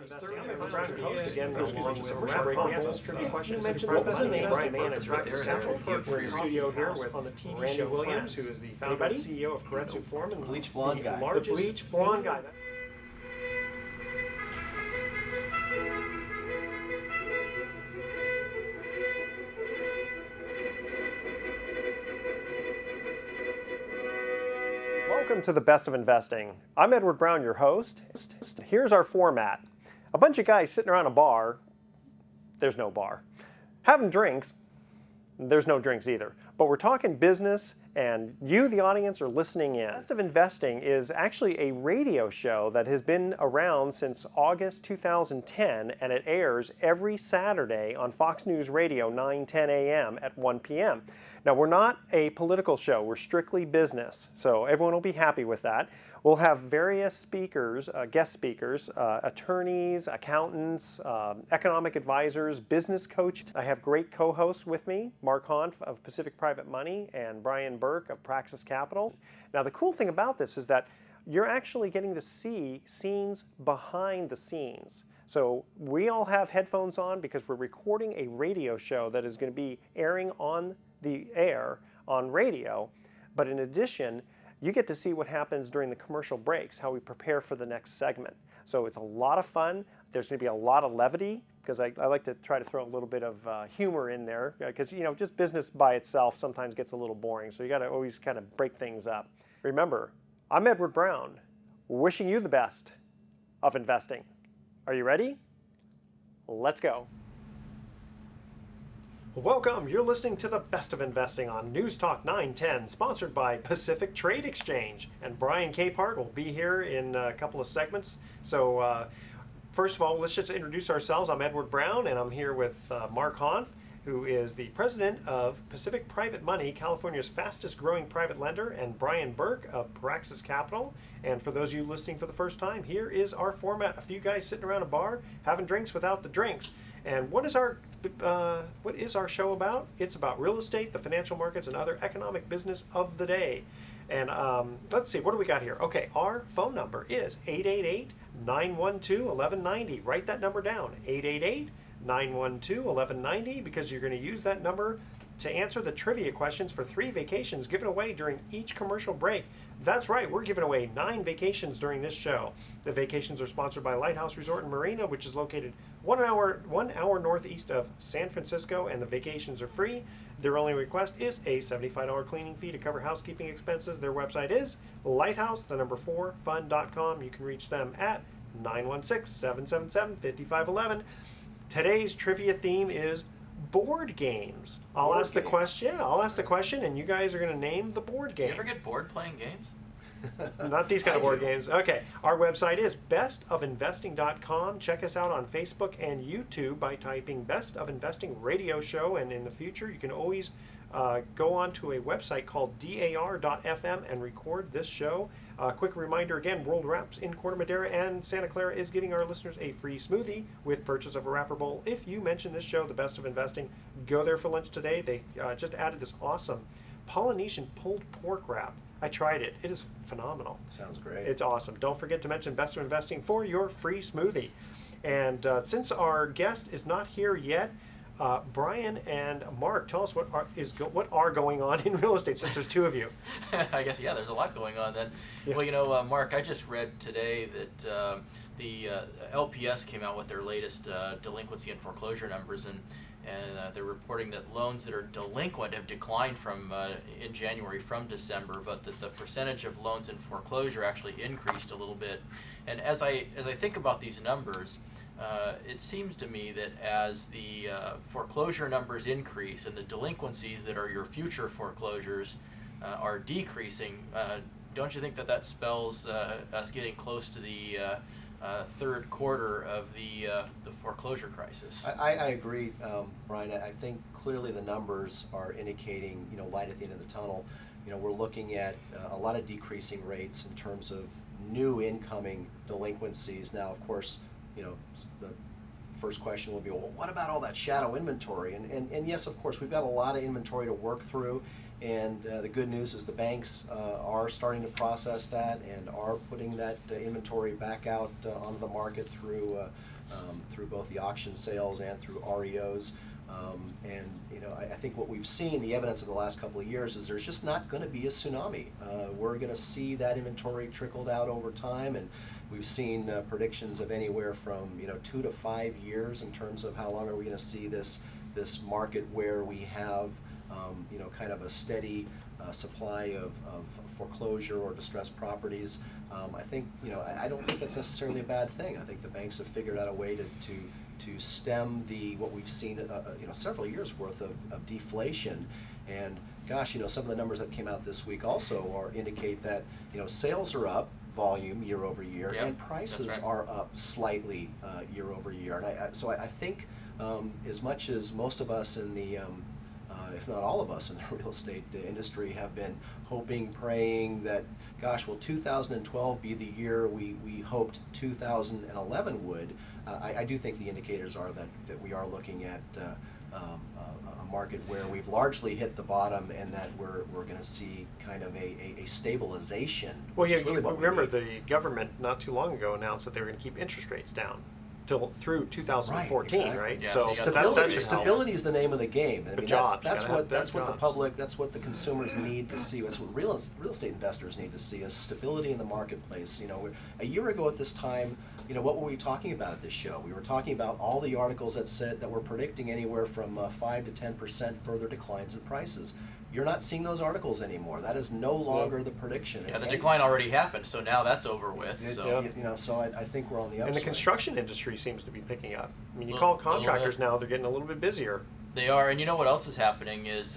I'm Brian, your host again. We're going to break on trivia questions. You mentioned the best name, Brian manager at Central. We're in the studio here with on the TV show Williams, who is the founder and CEO of Keiretsu Form and bleach blonde guy. The bleach blonde guy. Welcome to the Best of Investing. I'm Edward Brown, your host. Here's our format. A bunch of guys sitting around a bar. There's no bar. Having drinks. There's no drinks either. But we're talking business, and you, the audience, are listening in. Best of Investing is actually a radio show that has been around since August 2010, and it airs every Saturday on Fox News Radio, 9:10 a.m. at 1 p.m. Now, we're not a political show. We're strictly business, so everyone will be happy with that. We'll have various speakers, guest speakers, attorneys, accountants, economic advisors, business coaches. I have great co-hosts with me, Mark Hanf of Pacific Private Money and Brian Burke of Praxis Capital. Now, the cool thing about this is that you're actually getting to see scenes behind the scenes. So we all have headphones on because we're recording a radio show that is going to be airing on the air on radio. But in addition, you get to see what happens during the commercial breaks, how we prepare for the next segment. So it's a lot of fun. There's going to be a lot of levity because I like to try to throw a little bit of humor in there because, you know, just business by itself sometimes gets a little boring. So you got to always kind of break things up. Remember, I'm Edward Brown, wishing you the best of investing. Are you ready? Let's go. Welcome. You're listening to the Best of Investing on News Talk 910, sponsored by Pacific Trade Exchange. And Brian Capehart will be here in a couple of segments. So first of all, let's just introduce ourselves. I'm Edward Brown, and I'm here with Mark Hanf, who is the president of Pacific Private Money, California's fastest growing private lender, and Brian Burke of Praxis Capital. And for those of you listening for the first time, here is our format. A few guys sitting around a bar having drinks without the drinks. And what is our show about? It's about real estate, the financial markets, and other economic business of the day. And let's see, what do we got here? Okay, our phone number is 888-912-1190. Write that number down, 888-912-1190, because you're going to use that number to answer the trivia questions for 3 vacations given away during each commercial break. That's right, we're giving away 9 vacations during this show. The vacations are sponsored by Lighthouse Resort and Marina, which is located 1 hour northeast of San Francisco, and the vacations are free. Their only request is a $75 cleaning fee to cover housekeeping expenses. Their website is lighthouse4fun.com. You can reach them at 916-777-5511. Today's trivia theme is board games. I'll ask the question, and you guys are going to name the board game. You ever get bored playing games? Not these kind of board games. Okay, our website is bestofinvesting.com. Check us out on Facebook and YouTube by typing Best of Investing Radio Show, and in the future you can always go on to a website called dar.fm and record this show. Quick reminder again, World Wraps in Corte Madera and Santa Clara is giving our listeners a free smoothie with purchase of a wrapper bowl. If you mention this show, The Best of Investing, go there for lunch today. They just added this awesome Polynesian pulled pork wrap. I tried it. It is phenomenal. Sounds great. It's awesome. Don't forget to mention Best of Investing for your free smoothie. And since our guest is not here yet, Brian and Mark, tell us what are going on in real estate, since there's 2 of you. I guess, yeah, there's a lot going on then. Yeah. Well, you know, Mark, I just read today that the LPS came out with their latest delinquency and foreclosure numbers, and they're reporting that loans that are delinquent have declined from in January from December, but that the percentage of loans in foreclosure actually increased a little bit. And as I think about these numbers, it seems to me that as the foreclosure numbers increase and the delinquencies that are your future foreclosures are decreasing, don't you think that spells us getting close to the third quarter of the foreclosure crisis? I agree, Brian. I think clearly the numbers are indicating, you know, light at the end of the tunnel. You know, we're looking at a lot of decreasing rates in terms of new incoming delinquencies. Now, of course, you know, the first question will be, well, what about all that shadow inventory? And yes, of course, we've got a lot of inventory to work through And the good news is the banks are starting to process that and are putting that inventory back out onto the market through both the auction sales and through REOs. And I think what we've seen, the evidence of the last couple of years, is there's just not going to be a tsunami. We're going to see that inventory trickled out over time, and we've seen predictions of anywhere from 2 to 5 years in terms of how long are we going to see this market where we have kind of a steady supply of foreclosure or distressed properties. I think I don't think that's necessarily a bad thing. I think the banks have figured out a way to stem what we've seen several years worth of deflation. And gosh, some of the numbers that came out this week also indicate that sales are up volume year over year, Yep, and prices that's right. are up slightly year over year. And so I think as much as most of us in the if not all of us in the real estate industry have been hoping, praying that, gosh, will 2012 be the year we hoped 2011 would, I do think the indicators are that we are looking at a market where we've largely hit the bottom, and that we're going to see kind of a stabilization. Well, which is really what we remember need. the government not too long ago announced that they were going to keep interest rates down through 2014, exactly. right? Yeah, So so that should help. Stability is the name of the game. I mean, jobs, that's gotta have what jobs. the public, that's what the consumers need to see. That's what real estate investors need to see, is stability in the marketplace. A year ago at this time, what were we talking about at this show? We were talking about all the articles that said that were predicting anywhere from 5 to 10% further declines in prices. You're not seeing those articles anymore. That is no longer the prediction. Yeah, the decline already happened, so now that's over with. So. So I think we're on the upside. And the construction industry seems to be picking up. I mean, you Little- call little contractors bit. now; they're getting a little bit busier. They are, and you know what else is happening is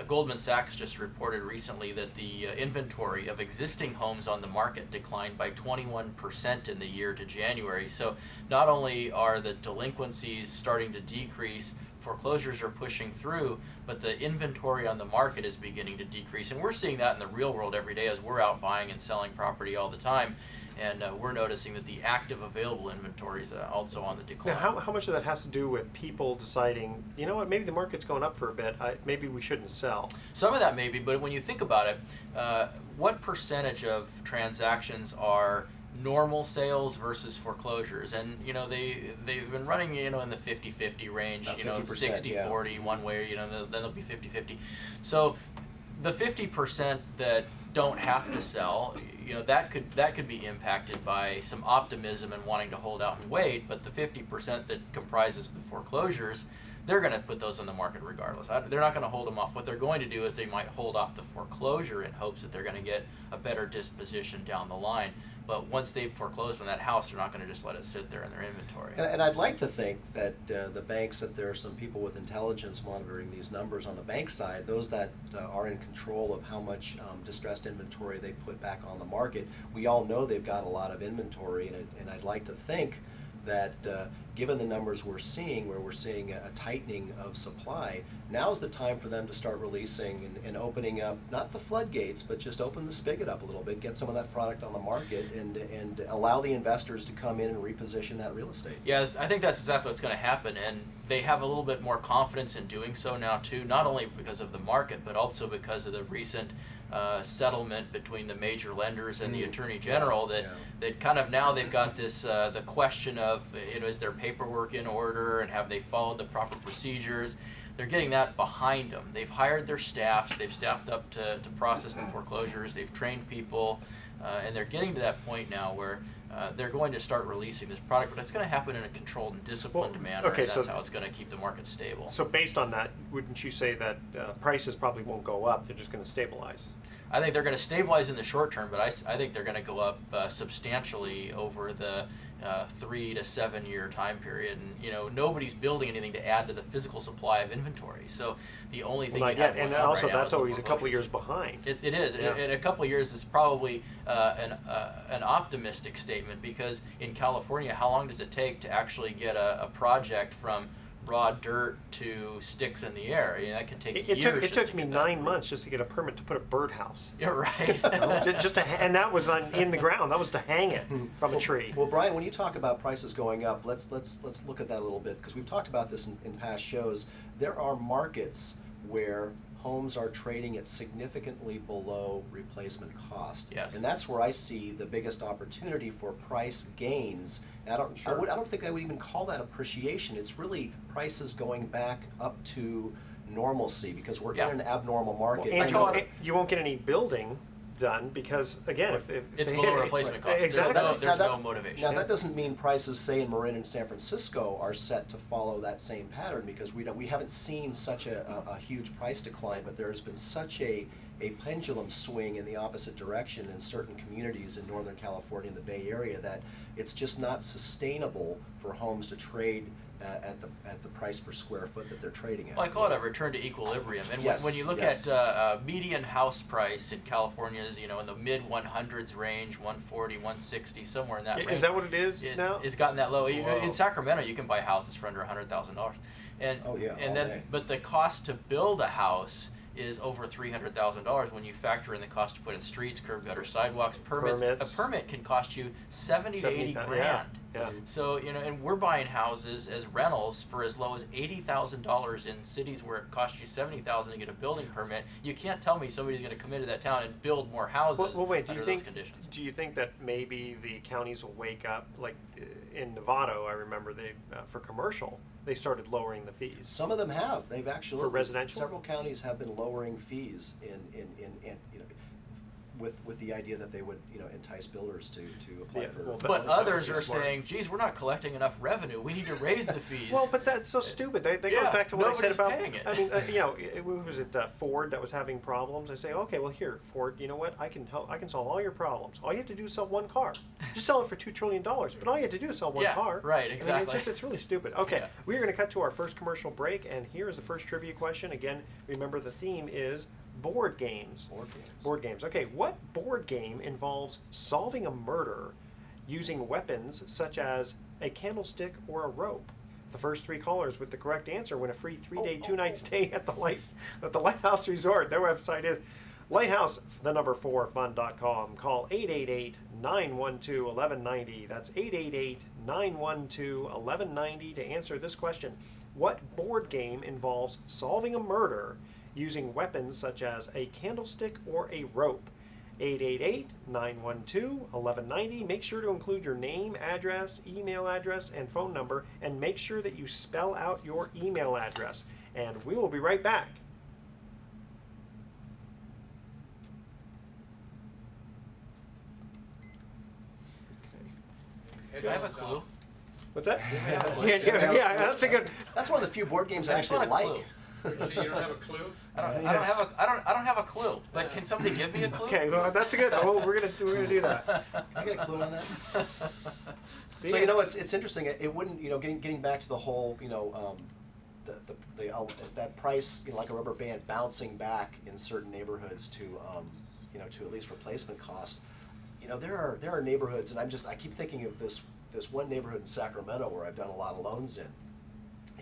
Goldman Sachs just reported recently that the inventory of existing homes on the market declined by 21% in the year to January. So not only are the delinquencies starting to decrease, foreclosures are pushing through, but the inventory on the market is beginning to decrease. And we're seeing that in the real world every day as we're out buying and selling property all the time. And we're noticing that the active available inventory is also on the decline. Now, how much of that has to do with people deciding, you know what, maybe the market's going up for a bit, maybe we shouldn't sell? Some of that maybe, but when you think about it, what percentage of transactions are normal sales versus foreclosures? And they've been running in the 50-50 range, 50%, 60-40 one way, then they'll be 50-50. So the 50% that don't have to sell, that could be impacted by some optimism and wanting to hold out and wait. But the 50% that comprises the foreclosures, they're going to put those on the market regardless. They're not going to hold them off. What they're going to do is they might hold off the foreclosure in hopes that they're going to get a better disposition down the line. But once they've foreclosed on that house, they're not going to just let it sit there in their inventory. And I'd like to think that the banks, that there are some people with intelligence monitoring these numbers on the bank side, those that are in control of how much distressed inventory they put back on the market. We all know they've got a lot of inventory, and I'd like to think that given the numbers we're seeing, where we're seeing a tightening of supply, now's the time for them to start releasing and opening up, not the floodgates, but just open the spigot up a little bit, get some of that product on the market, and allow the investors to come in and reposition that real estate. Yes, I think that's exactly what's going to happen, and they have a little bit more confidence in doing so now too, not only because of the market, but also because of the recent settlement between the major lenders and the Attorney General, that kind of now they've got this the question of is their paperwork in order and have they followed the proper procedures. They're getting that behind them. They've hired their staffs. They've staffed up to process the foreclosures. They've trained people, and they're getting to that point now where they're going to start releasing this product, but it's going to happen in a controlled and disciplined manner, okay, and that's so- how it's going to keep the market stable. So based on that, wouldn't you say that prices probably won't go up, they're just going to stabilize? I think they're going to stabilize in the short term, but I think they're going to go up substantially over the 3 to 7 year time period. And nobody's building anything to add to the physical supply of inventory. So the only thing Not you have yet, and going on also right now that's is the always a couple of years foreclosures. behind. It is. Yeah. In a couple of years is probably an optimistic statement, because in California, how long does it take to actually get a project from raw dirt to sticks in the air? That can take years. It just took to me get that 9 approved. months just to get a permit to put a birdhouse. Yeah, right. Just and that was in the ground. That was to hang it from a tree. Well, Brian, when you talk about prices going up, let's look at that a little bit, because we've talked about this in past shows. There are markets where homes are trading at significantly below replacement cost. Yes. And that's where I see the biggest opportunity for price gains. And I don't think I would even call that appreciation. It's really prices going back up to normalcy, because we're in an abnormal market. And you won't get any building done because, again, if it's below replacement cost. Exactly. There's no motivation. Now that doesn't mean prices, say in Marin and San Francisco, are set to follow that same pattern, because we haven't seen such a huge price decline, but there's been such a pendulum swing in the opposite direction in certain communities in Northern California and the Bay Area that it's just not sustainable for homes to trade at the price per square foot that they're trading at. Well, I call it a return to equilibrium. And Yes, when you look yes. at median house price in California is, in the mid 100s range, 140, 160, somewhere in that range. Is that what it is now? It's gotten that low. Whoa. In Sacramento, you can buy houses for under $100,000. And Oh, yeah, and all then day. but the cost to build a house is over $300,000 when you factor in the cost to put in streets, curb gutter, sidewalks, permits. A permit can cost you 70 to 80 grand. Yeah. So, and we're buying houses as rentals for as low as $80,000 in cities where it costs you $70,000 to get a building permit. You can't tell me somebody's going to come into that town and build more houses Well, wait. under those conditions. Do you think that maybe the counties will wake up, like in Nevada? I remember they for commercial they started lowering the fees. Some of them have. They've actually For residential? Several counties have been lowering fees in with the idea that they would entice builders to apply Yeah, for. well, But that others would are be smart. saying, geez, we're not collecting enough revenue. We need to raise the fees. Well, but that's so stupid. That goes Yeah, back to what I said nobody's about. paying it. I mean, who was it? Ford that was having problems. I say, okay, well, here, Ford. You know what? I can help. I can solve all your problems. All you have to do is sell one car. Just sell it for $2 trillion. But all you have to do is sell one Yeah, car. right, I mean, exactly. it's really stupid. Okay, Yeah. we are going to cut to our first commercial break, and here is the first trivia question. Again, remember the theme is board games. Board games. Board games. Okay, what board game involves solving a murder using weapons such as a candlestick or a rope? The first three callers with the correct answer win a free 3-day, 2-night stay at the Lighthouse Resort. Their website is lighthouse4fun.com. Call 888-912-1190. That's 888-912-1190 to answer this question. What board game involves solving a murder using weapons such as a candlestick or a rope? 888-912-1190. Make sure to include your name, address, email address, and phone number, and make sure that you spell out your email address. And we will be right back. Do I have a clue? What's that? have a Yeah, that's a good. That's one of the few board games I I just actually want a like. clue. So you don't have a clue? I don't have a clue. But can somebody give me a clue? Okay, well, that's a good. Oh, we're gonna do that. Can I get a clue on that? See, So it's interesting. It wouldn't getting back to the whole that price like a rubber band bouncing back in certain neighborhoods to to at least replacement cost. There are neighborhoods, and I keep thinking of this one neighborhood in Sacramento where I've done a lot of loans in.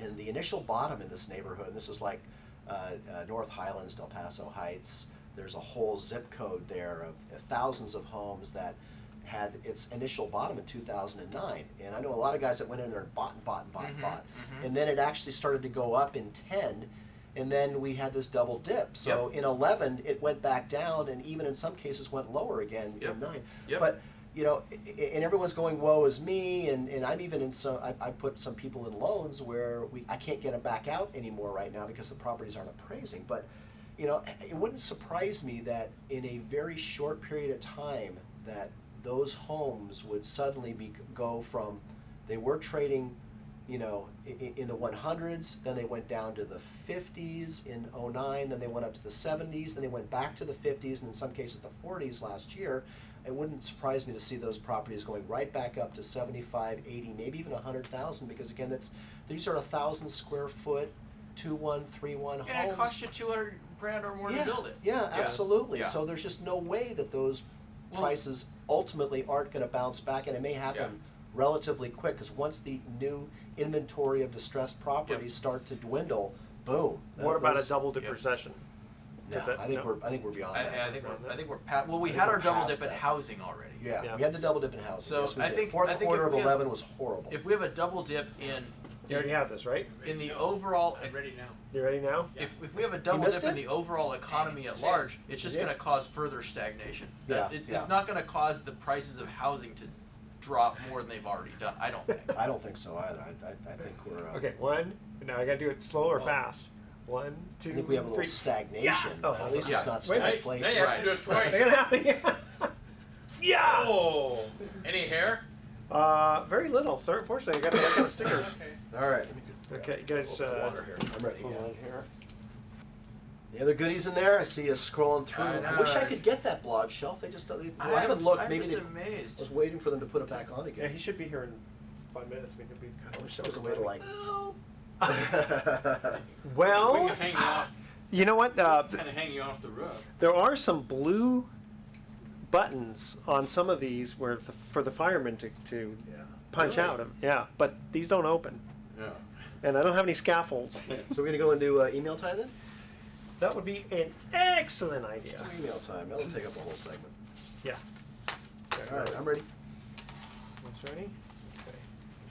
And the initial bottom in this neighborhood, and this is like North Highlands, Del Paso Heights. There's a whole zip code there of thousands of homes that had its initial bottom in 2009. And I know a lot of guys that went in there and bought. And then it actually started to go up in 10, and then we had this double dip. So in 11, it went back down, and even in some cases went lower again in 9. Yep. But and everyone's going, woe is me, and I'm even in some, I put some people in loans where I can't get them back out anymore right now because the properties aren't appraising. But, it wouldn't surprise me that in a very short period of time that those homes would suddenly go from, they were trading, in the 100s, then they went down to the 50s in 09, then they went up to the 70s, then they went back to the 50s, and in some cases the 40s last year. It wouldn't surprise me to see those properties going right back up to 75, 80, maybe even 100,000, because again, these are 1,000 square foot, 2-1, 3-1 homes. And it cost you $200 grand or more to build it. Yeah, absolutely. Yeah. So there's just no way that those prices ultimately aren't going to bounce back, and it may happen relatively quick, because once the new inventory of distressed properties start to dwindle, boom. what about a double dip recession? No, I think we're beyond that. I think we're past. Well, we had our double past dip in that. housing already. Yeah, we had the double dip in housing. So Yes, we I did. think Fourth I think quarter if of we have- 11 was horrible. If we have a double dip in You already have this, right? In the overall, I'm ready now. You ready now? if we have a double missed dip in it? the overall economy at large, it's just Yeah. going to cause further stagnation. Yeah, It's yeah. not going to cause the prices of housing to drop more than they've already done. I don't think. I don't think so either. I think we're. Okay, one. Now I got to do it slow or fast. 1, 2, I think we have a little 3. stagnation. Oh, At least yeah. it's not Wait, Now stagflation. you have Right. to do it twice. They're gonna have yeah. Oh, any hair? Very little. Fortunately, I got that kind of stickers. Okay. All right. Okay, you guys. Water here. I'm ready. Hold Yeah. on here. Any other goodies in there? I see you scrolling through. I I know. wish I could get that blog shelf. They just. I haven't looked. I'm Maybe just they, I amazed. was waiting for them to put it back on Yeah, again. he should be here in 5 minutes. We could be. I wish there was a way to like. We Well, can hang you off. you know what? Kind of hang you off the roof. There are some blue buttons on some of these where for the firemen to Yeah. punch Really? out of. Yeah, but these don't open, Yeah. and I don't have any scaffolds. So we're gonna go into email time then. That would be an excellent Let's idea. do email time. That'll take up a whole segment. Yeah. All right, I'm ready. Everyone's ready? Okay.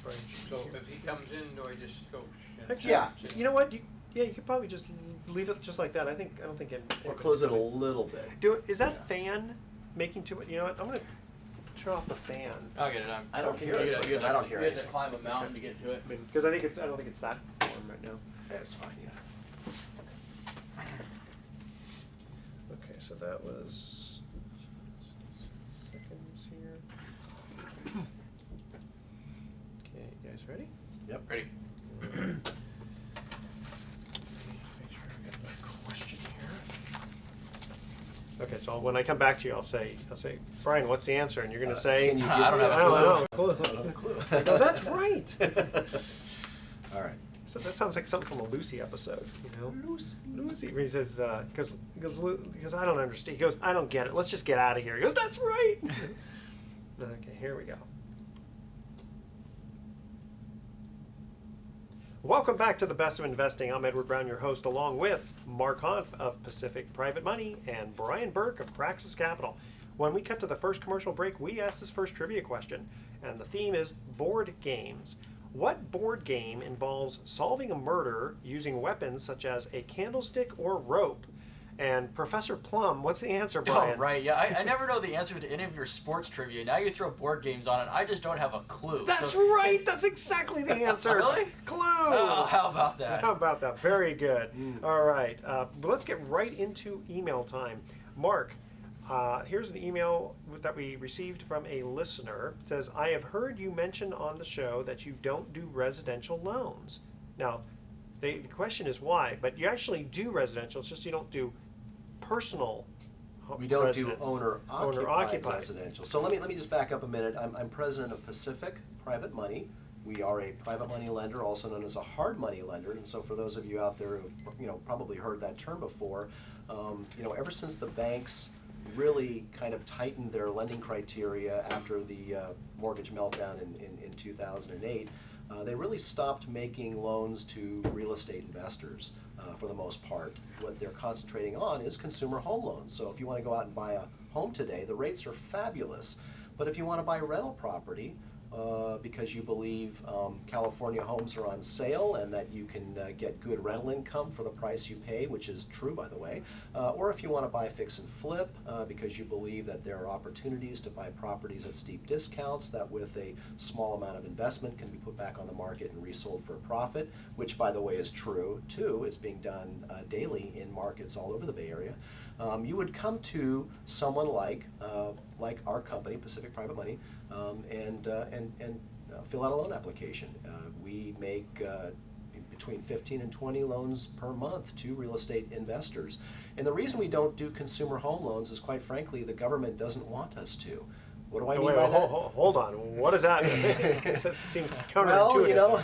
Brian should be So here. if he comes in, do I just go? Actually, Yeah. You know what? You could probably just leave it just like that. I don't think it. Or close it a little bit. Do it. Is that Yeah. fan making too much? You know what? I'm gonna turn off the fan. I'll get it on. I don't hear You it, gotta- you but gotta- I don't hear You have to anything. climb a mountain to get to it. Because I don't think it's that warm right now. That's fine. Yeah. Okay, so that was seconds here. Okay, you guys ready? Yep. Ready? Make sure I got that question here. Okay, so when I come back to you, I'll say, Brian, what's the answer? And you're gonna say, Can you give I don't me have a I don't know. I don't have a clue. No, that's right. All right. So that sounds like something from a Lucy episode, you know? Lucy, where he says, because I don't understand. He goes, I don't get it. Let's just get out of here. He goes, that's right. Okay, here we go. Welcome back to the Best of Investing. I'm Edward Brown, your host, along with Mark Hanf of Pacific Private Money and Brian Burke of Praxis Capital. When we cut to the first commercial break, we asked this first trivia question, and the theme is board games. What board game involves solving a murder using weapons such as a candlestick or rope? And Professor Plum, what's the answer, Brian? Oh, right. Yeah, I never know the answer to any of your sports trivia. Now you throw board games on it. I just don't have a clue. That's So- right. That's exactly the answer. Really? Clue. Oh, how about that? How about that? Very good. All right. Let's get right into email time. Mark, here's an email that we received from a listener. It says, I have heard you mention on the show that you don't do residential loans. Now, the question is why, but you actually do residential. It's just you don't do personal We don't residence. do owner-occupied Owner-occupied. residential. So let me just back up a minute. I'm president of Pacific Private Money. We are a private money lender, also known as a hard money lender. And so for those of you out there who've probably heard that term before, ever since the banks really kind of tightened their lending criteria after the mortgage meltdown in 2008, they really stopped making loans to real estate investors for the most part. What they're concentrating on is consumer home loans. So if you want to go out and buy a home today, the rates are fabulous. But if you want to buy rental property, because you believe California homes are on sale and that you can get good rental income for the price you pay, which is true, by the way, or if you want to buy fix and flip because you believe that there are opportunities to buy properties at steep discounts that with a small amount of investment can be put back on the market and resold for a profit, which, by the way, is true, too. It's being done daily in markets all over the Bay Area. You would come to someone like our company, Pacific Private Money, and fill out a loan application. We make between 15 and 20 loans per month to real estate investors. And the reason we don't do consumer home loans is, quite frankly, the government doesn't want us to. What do I mean by that? Hold on. What does that mean? It seems counterintuitive. Well,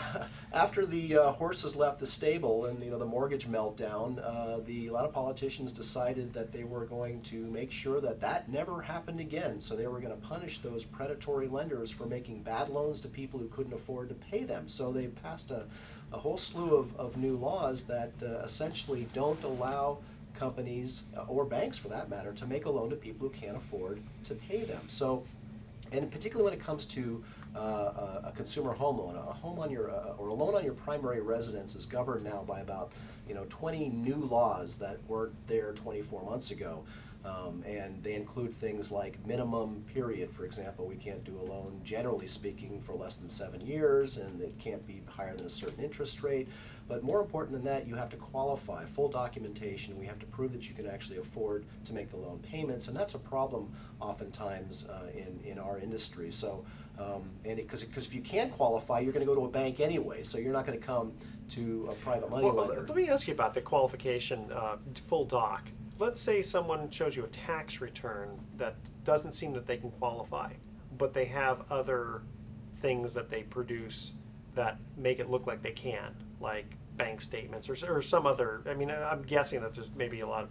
after the horses left the stable and the mortgage meltdown, a lot of politicians decided that they were going to make sure that never happened again. So they were going to punish those predatory lenders for making bad loans to people who couldn't afford to pay them. So they passed a whole slew of new laws that essentially don't allow companies, or banks for that matter, to make a loan to people who can't afford to pay them. So, and particularly when it comes to a consumer home loan, a home on your or a loan on your primary residence is governed now by about 20 new laws that weren't there 24 months ago. And they include things like minimum period. For example, we can't do a loan, generally speaking, for less than 7 years, and it can't be higher than a certain interest rate. But more important than that, you have to qualify, full documentation. We have to prove that you can actually afford to make the loan payments, and that's a problem oftentimes in our industry. So, because if you can't qualify, you're going to go to a bank anyway, so you're not going to come to a private money lender. Let me ask you about the qualification, full doc. Let's say someone shows you a tax return that doesn't seem that they can qualify, but they have other things that they produce that make it look like they can, like bank statements or some other. I mean, I'm guessing that there's maybe a lot of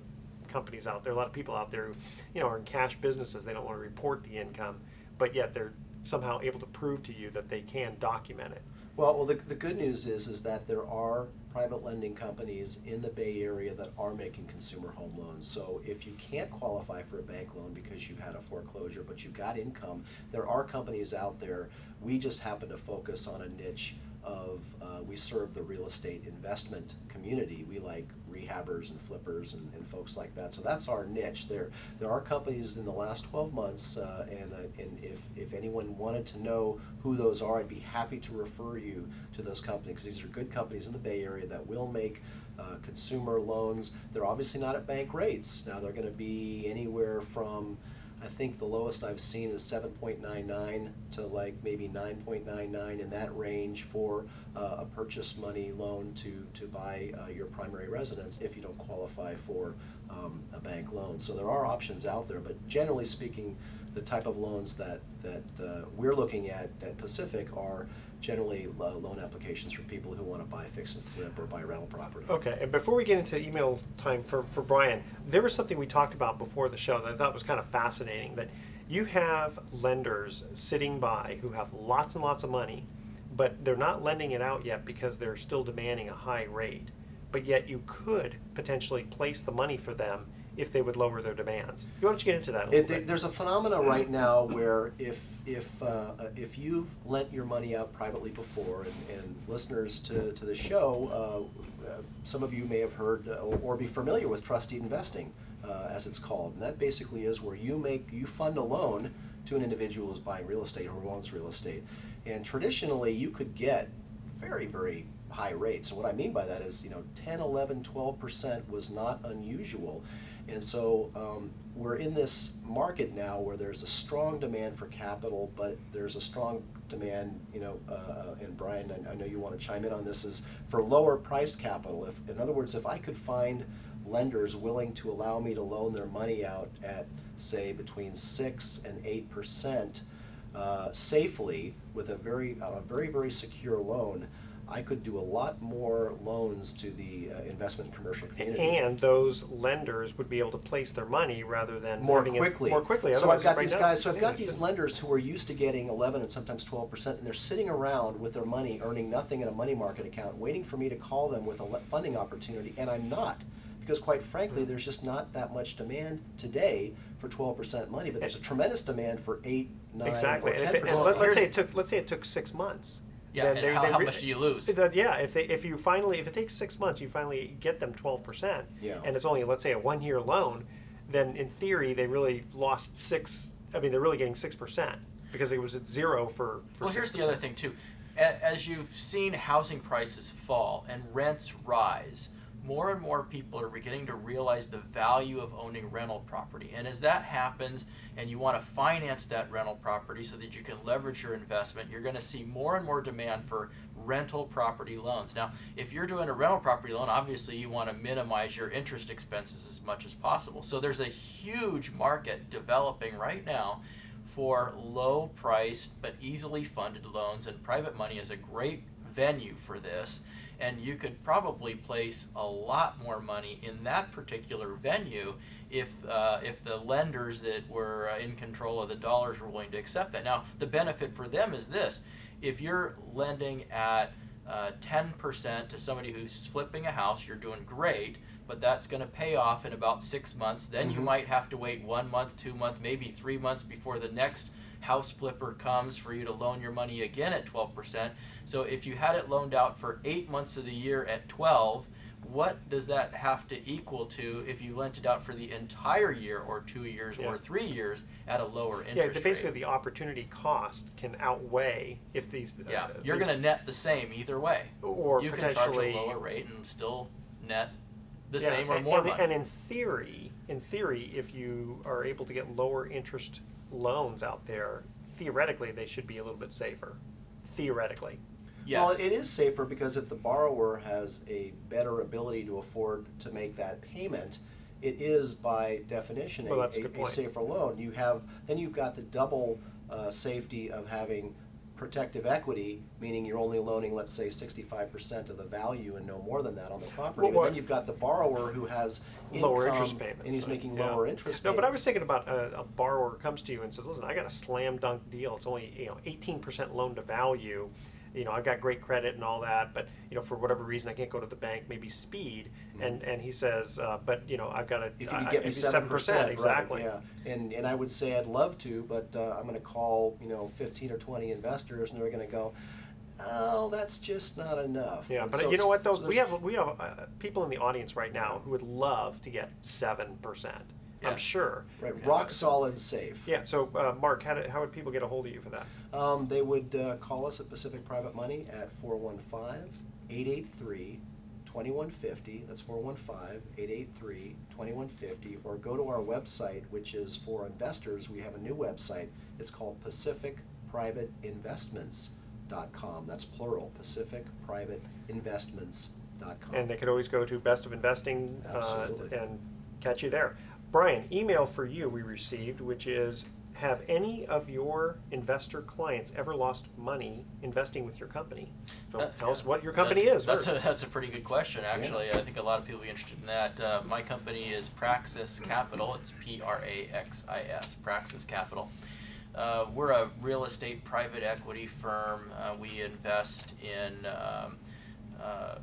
companies out there, a lot of people out there who are in cash businesses. They don't want to report the income, but yet they're somehow able to prove to you that they can document it. Well, the good news is that there are private lending companies in the Bay Area that are making consumer home loans. So if you can't qualify for a bank loan because you've had a foreclosure, but you've got income, there are companies out there. We just happen to focus on a niche of, we serve the real estate investment community. We like rehabbers and flippers and folks like that. So that's our niche. There are companies in the last 12 months, and if anyone wanted to know who those are, I'd be happy to refer you to those companies. These are good companies in the Bay Area that will make consumer loans. They're obviously not at bank rates. Now they're going to be anywhere from, I think the lowest I've seen is 7.99 to like maybe 9.99, in that range for a purchase money loan to buy your primary residence if you don't qualify for a bank loan. So there are options out there, but generally speaking, the type of loans that we're looking at Pacific are generally loan applications for people who want to buy fix and flip or buy rental property. Okay, and before we get into email time for Brian, there was something we talked about before the show that I thought was kind of fascinating, that you have lenders sitting by who have lots and lots of money, but they're not lending it out yet because they're still demanding a high rate, but yet you could potentially place the money for them if they would lower their demands. Why don't you get into that a little bit? There's a phenomena right now where if you've lent your money out privately before, and listeners to the show, some of you may have heard or be familiar with trustee investing, as it's called, and that basically is where you fund a loan to an individual who's buying real estate or owns real estate, and traditionally you could get very, very high rates. And what I mean by that is 10, 11, 12% was not unusual. And so we're in this market now where there's a strong demand for capital, but there's a strong demand, and Brian, I know you want to chime in on this, is for lower priced capital. In other words, if I could find lenders willing to allow me to loan their money out at, say, between 6 and 8% safely with a very, very secure loan, I could do a lot more loans to the investment and commercial community. And those lenders would be able to place their money rather than more having quickly. More quickly. So I've Otherwise, got right these now, guys. So I've got it's- these lenders who are used to getting 11 and sometimes 12%, and they're sitting around with their money, earning nothing in a money market account, waiting for me to call them with a funding opportunity, and I'm not. Because quite frankly, there's just not that much demand today for 12% money, but there's a tremendous demand for 8, 9, Exactly. or And 10%. let's say it took 6 months. Yeah, then and how much do you lose? If it takes 6 months, you finally get them 12%, Yeah. and it's only, let's say, a 1-year loan, then in theory they really lost 6. I mean, they're really getting 6% because it was at 0 for. Well, here's the 6%. other thing too. As you've seen housing prices fall and rents rise, more and more people are beginning to realize the value of owning rental property. And as that happens, and you want to finance that rental property so that you can leverage your investment, you're going to see more and more demand for rental property loans. Now, if you're doing a rental property loan, obviously you want to minimize your interest expenses as much as possible. So there's a huge market developing right now for low-priced but easily funded loans, and private money is a great venue for this. And you could probably place a lot more money in that particular venue if the lenders that were in control of the dollars were willing to accept that. Now, the benefit for them is this. If you're lending at 10% to somebody who's flipping a house, you're doing great, but that's going to pay off in about 6 months. Then you might have to wait 1 month, 2 months, maybe 3 months before the next house flipper comes for you to loan your money again at 12%. So if you had it loaned out for 8 months of the year at 12, what does that have to equal to if you lent it out for the entire year or 2 years or 3 years at a lower interest rate? Basically the opportunity cost can outweigh if these. You're going to net the same either way. Or you can potentially charge a lower rate and still net the same or more money. And in theory, if you are able to get lower interest loans out there, theoretically they should be a little bit safer. Theoretically. Yes. Well, it is safer because if the borrower has a better ability to afford to make that payment, it is by definition a safer loan. Then you've got the double safety of having protective equity, meaning you're only loaning, let's say, 65% of the value and no more than that on the property. But then you've got the borrower who has lower income, interest payments, and he's making lower interest payments. No, but I was thinking about a borrower comes to you and says, "Listen, I got a slam dunk deal. It's only 18% loan to value. I've got great credit and all that, but for whatever reason I can't go to the bank, maybe speed." And he says, "But I've got if you could get me 7%, exactly." Right, yeah. And I would say I'd love to, but I'm going to call 15 or 20 investors, and they're going to go, "Oh, that's just not enough." Yeah, and but so, you know what though? so we have people in the audience right now who would love to get 7%. Yeah. I'm sure. Right, rock solid safe. Yeah. So, Mark, how would people get a hold of you for that? They would call us at Pacific Private Money at 415-883-2150. That's 415-883-2150. Or go to our website, which is for investors. We have a new website. It's called PacificPrivateInvestments.com. That's plural, PacificPrivateInvestments.com. And they could always go to Best of Investing Absolutely. and catch you there. Brian, email for you we received, which is, have any of your investor clients ever lost money investing with your company? So tell us what your company is. That's a pretty good question, actually. I think a lot of people will be interested in that. My company is Praxis Capital. It's Praxis, Praxis Capital. We're a real estate private equity firm. We invest in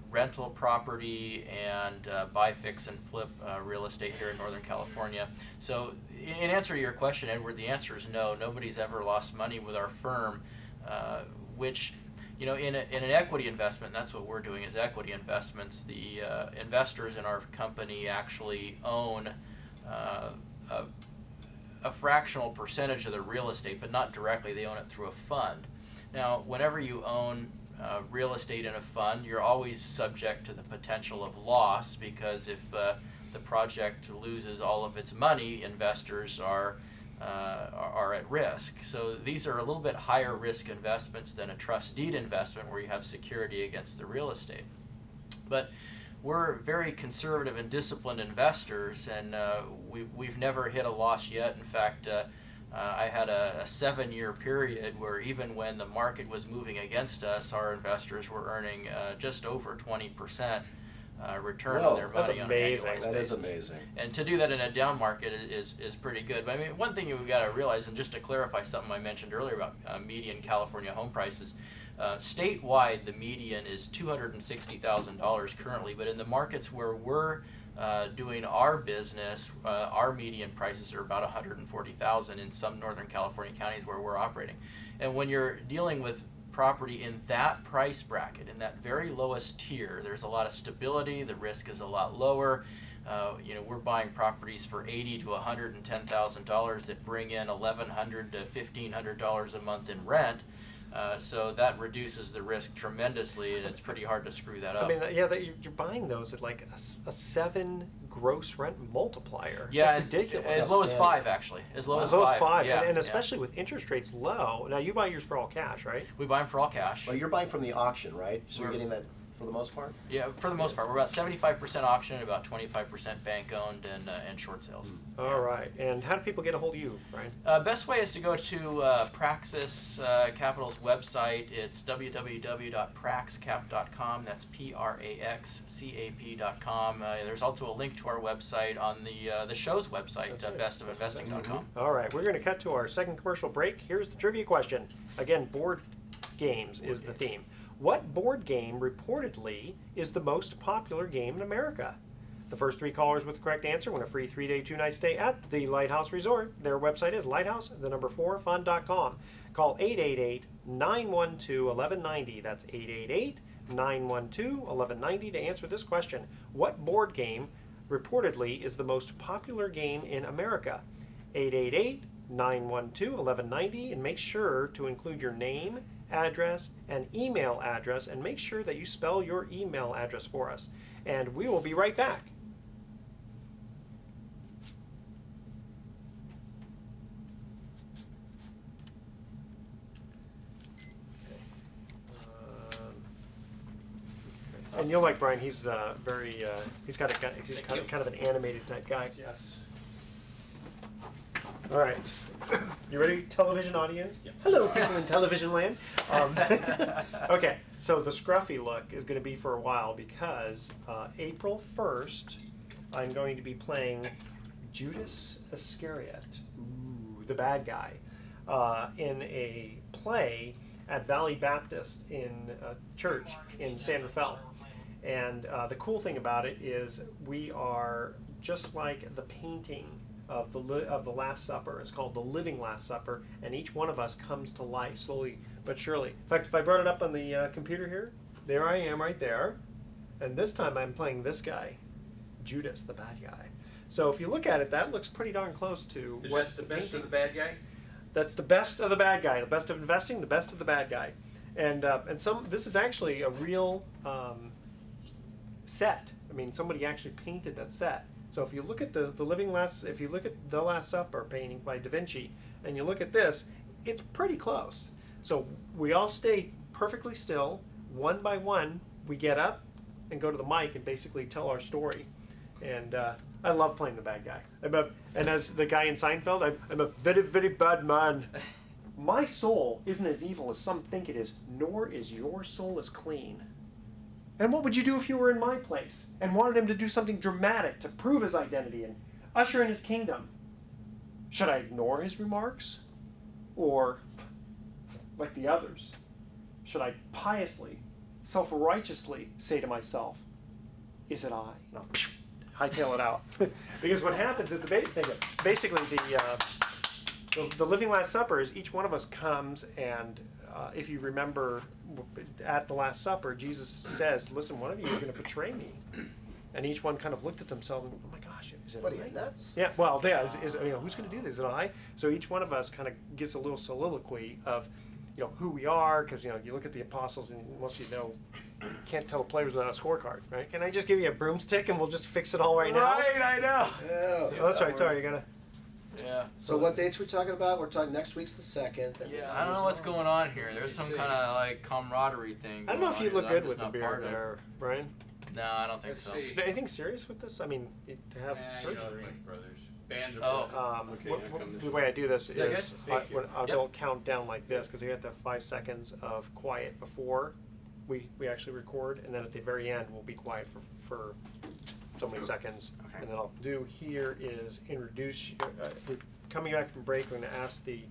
rental property and buy, fix, and flip real estate here in Northern California. So in answer to your question, Edward, the answer is no. Nobody's ever lost money with our firm, which, in an equity investment, that's what we're doing is equity investments. The investors in our company actually own a fractional percentage of the real estate, but not directly. They own it through a fund. Now, whenever you own real estate in a fund, you're always subject to the potential of loss, because if the project loses all of its money, investors are at risk. So these are a little bit higher risk investments than a trust deed investment where you have security against the real estate. But we're very conservative and disciplined investors, and we've never hit a loss yet. In fact, I had a 7-year period where even when the market was moving against us, our investors were earning just over 20% return on their money on an annualized basis. That is amazing. And to do that in a down market is pretty good. But I mean, one thing you've got to realize, and just to clarify something I mentioned earlier about median California home prices, statewide the median is $260,000 currently, but in the markets where we're doing our business, our median prices are about $140,000 in some Northern California counties where we're operating. And when you're dealing with property in that price bracket, in that very lowest tier, there's a lot of stability. The risk is a lot lower. We're buying properties for $80,000 to $110,000 that bring in $1,100 to $1,500 a month in rent. So that reduces the risk tremendously, and it's pretty hard to screw that up. I mean, you're buying those at like a 7 gross rent multiplier. Yeah, it's ridiculous. As low as 5, actually. As low as 5. Yeah, and especially with interest rates low. Now, you buy yours for all cash, right? We buy them for all cash. Well, you're buying from the auction, right? So you're getting that for the most part? Yeah, for the most part. We're about 75% auction, about 25% bank owned, and short sales. All right. And how do people get a hold of you, Brian? Best way is to go to Praxis Capital's website. It's www.praxcap.com. That's praxcap.com. There's also a link to our website on the show's website, bestofinvesting.com. All right. We're going to cut to our second commercial break. Here's the trivia question. Again, board games is the theme. What board game reportedly is the most popular game in America? The first 3 callers with the correct answer win a free 3-day, 2-night stay at the Lighthouse Resort. Their website is lighthouse4fun.com. Call 888-912-1190. That's 888-912-1190 to answer this question. What board game reportedly is the most popular game in America? 888-912-1190, and make sure to include your name, address, and email address, and make sure that you spell your email address for us. And we will be right back. And you'll like Brian. He's very. He's kind of an animated type guy. Yes. All right. You ready, television audience? Yep. Hello, people in television land. Okay, so the scruffy look is going to be for a while because April 1st, I'm going to be playing Judas Iscariot, the bad guy, in a play at Valley Baptist in church in San Rafael. And the cool thing about it is we are just like the painting of the Last Supper. It's called the Living Last Supper, and each one of us comes to life slowly but surely. In fact, if I brought it up on the computer here, there I am right there. And this time I'm playing this guy, Judas, the bad guy. So if you look at it, that looks pretty darn close to Is what that the best of the bad guy? That's the best of the bad guy, the best of investing, the best of the bad guy. And this is actually a real set. I mean, somebody actually painted that set. So if you look at if you look at the Last Supper painting by Da Vinci, and you look at this, it's pretty close. So we all stay perfectly still. One by one, we get up and go to the mic and basically tell our story. And I love playing the bad guy. And as the guy in Seinfeld, I'm a very, very bad man. My soul isn't as evil as some think it is, nor is your soul as clean. And what would you do if you were in my place and wanted him to do something dramatic to prove his identity and usher in his kingdom? Should I ignore his remarks? Or, like the others, should I piously, self-righteously say to myself, is it I? No, hightail it out. Because what happens is basically the Living Last Supper is each one of us comes and if you remember at the Last Supper, Jesus says, listen, one of you is going to betray me. And each one kind of looked at themselves and, oh my gosh, is it What are I? you, nuts? Yeah, well, yeah, who's going to do this? Is it I? So each one of us kind of gives a little soliloquy of, who we are, because, you look at the apostles and most of you know, you can't tell players without a scorecard, right? Can I just give you a broomstick and we'll just fix it all right now? Right, I know. Yeah. Oh, that's right, sorry, you got to... Yeah. So what dates we talking about? We're talking next week's the 2nd. Yeah, I don't know what's going on here. There's some kind of like camaraderie thing. I don't know if going you on look that I'm good just with the not beard part of. there, Brian. No, I don't think Let's so. see. Anything serious with this? I mean, to have surgery. like brothers. Band of Oh. brothers. Okay, here comes The way I do this Is that is good? Thank you. I'll Yep. go count down like this because we have to have 5 seconds of quiet before we actually record, and then at the very end we'll be quiet for so many seconds. Okay. And then I'll do here is introduce. We're coming back from break. We're going to ask the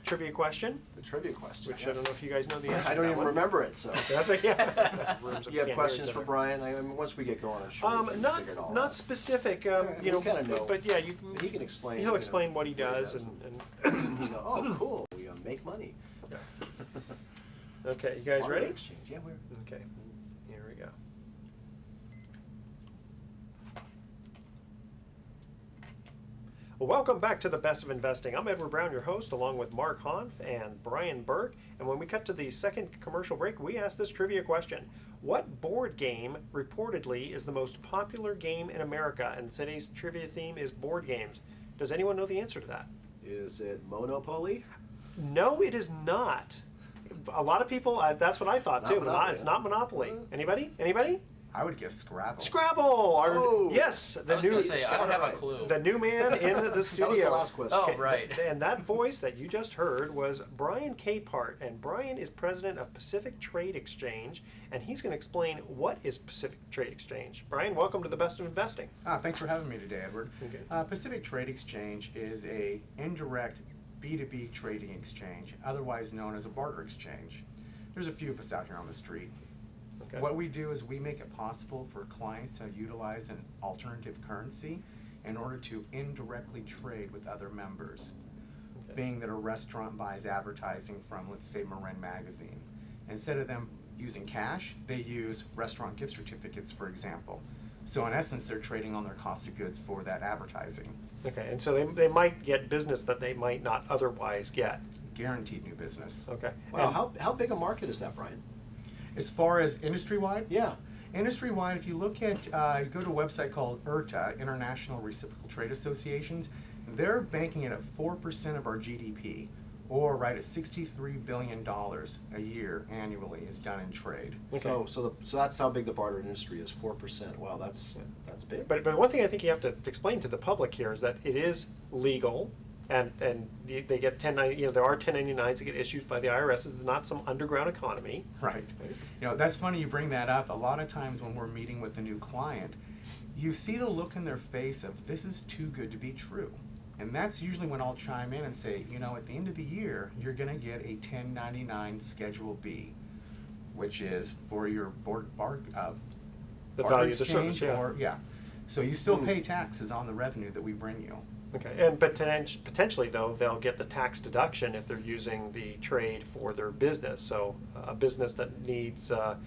trivia question, The trivia question. which I don't know if you guys know the answer. I to don't that even one. remember it, so. That's like yeah. Rooms of You have can't questions hear for each Brian? I mean, once we get going, I'm sure we can other. figure it all Not out. specific. Alright, we kinda know. But yeah, you. He can explain. He'll explain what he does and Oh, cool. We make money. okay. You guys Barter ready? Exchange. Yeah, we're. Okay, here we go. Well, welcome back to the Best of Investing. I'm Edward Brown, your host, along with Mark Hanf and Brian Burke. And when we cut to the second commercial break, we ask this trivia question. What board game reportedly is the most popular game in America? And today's trivia theme is board games. Does anyone know the answer to that? Is it Monopoly? No, it is not. A lot of people, that's what I thought Not too, but Monopoly, it's huh? not Monopoly. Anybody? Anybody? I would guess Scrabble. Scrabble! Oh. Yes, I was going to say, I don't have a clue. the new man in the studio. That was the last question. Oh, right. And that voice that you just heard was Brian Capehart, and Brian is president of Pacific Trade Exchange, and he's going to explain what is Pacific Trade Exchange. Brian, welcome to the Best of Investing. Thanks for having me today, Edward. Okay. Pacific Trade Exchange is a indirect B2B trading exchange, otherwise known as a barter exchange. There's a few of us out here on the street. Okay. What we do is we make it possible for clients to utilize an alternative currency in order to indirectly trade with other members. Okay. Being that a restaurant buys advertising from, let's say, Marin Magazine. Instead of them using cash, they use restaurant gift certificates, for example. So in essence, they're trading on their cost of goods for that advertising. Okay, and so they might get business that they might not otherwise get. Guaranteed new business. Okay. Wow, how big a market is that, Brian? As far as industry-wide? Yeah. Industry-wide, if you look at, go to a website called IRTA, International Reciprocal Trade Associations, they're banking it at 4% of our GDP, or right at $63 billion a year annually is done in trade. Okay. So that's how big the barter industry is, 4%. Wow, that's big. But one thing I think you have to explain to the public here is that it is legal, and they get there are 1099s that get issued by the IRS. It's not some underground economy. Right. You know, that's funny you bring that up. A lot of times when we're meeting with a new client, you see the look in their face of, this is too good to be true. And that's usually when I'll chime in and say, you know, at the end of the year, you're going to get a 1099 Schedule B, which is for your The barter value of the exchange, service, yeah. or, yeah. So you still pay taxes on the revenue that we bring you. Okay, but potentially though, they'll get the tax deduction if they're using the trade for their business. So a business that needs, a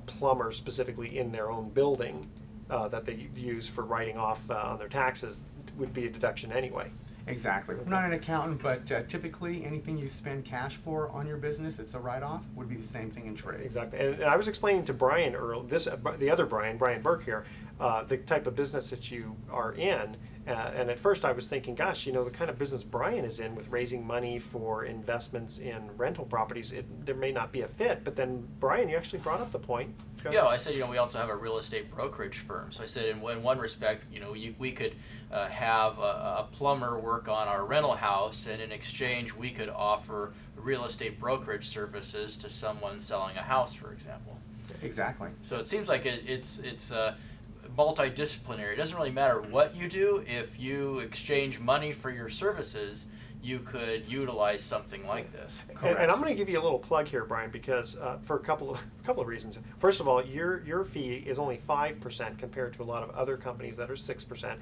plumber specifically in their own building that they use for writing off on their taxes would be a deduction anyway. Exactly. I'm not an accountant, but typically anything you spend cash for on your business, it's a write-off, would be the same thing in trade. Exactly, and I was explaining to Brian the other Brian Burke here, the type of business that you are in, and at first I was thinking, gosh, the kind of business Brian is in with raising money for investments in rental properties, there may not be a fit. But then Brian, you actually brought up the point. Yeah, I said, we also have a real estate brokerage firm. So I said, in one respect, we could have a plumber work on our rental house, and in exchange, we could offer real estate brokerage services to someone selling a house, for example. Exactly. So it seems like it's multidisciplinary. It doesn't really matter what you do. If you exchange money for your services, you could utilize something like this. And I'm going to give you a little plug here, Brian, because for a couple of reasons. First of all, your fee is only 5% compared to a lot of other companies that are 6%.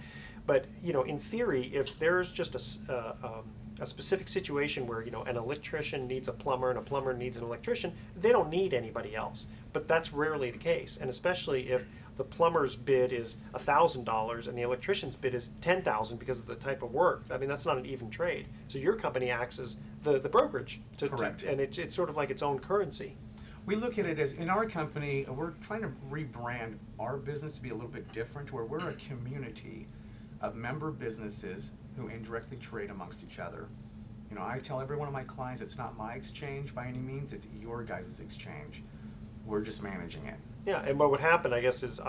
But in theory, if there's just a specific situation where an electrician needs a plumber and a plumber needs an electrician, they don't need anybody else. But that's rarely the case, and especially if the plumber's bid is $1,000 and the electrician's bid is $10,000 because of the type of work. I mean, that's not an even trade. So your company acts as the brokerage, Correct. and it's sort of like its own currency. We look at it as, in our company, we're trying to rebrand our business to be a little bit different, where we're a community of member businesses who indirectly trade amongst each other. I tell every one of my clients, it's not my exchange by any means, it's your guys' exchange. We're just managing it. Yeah, and what would happen, I guess, is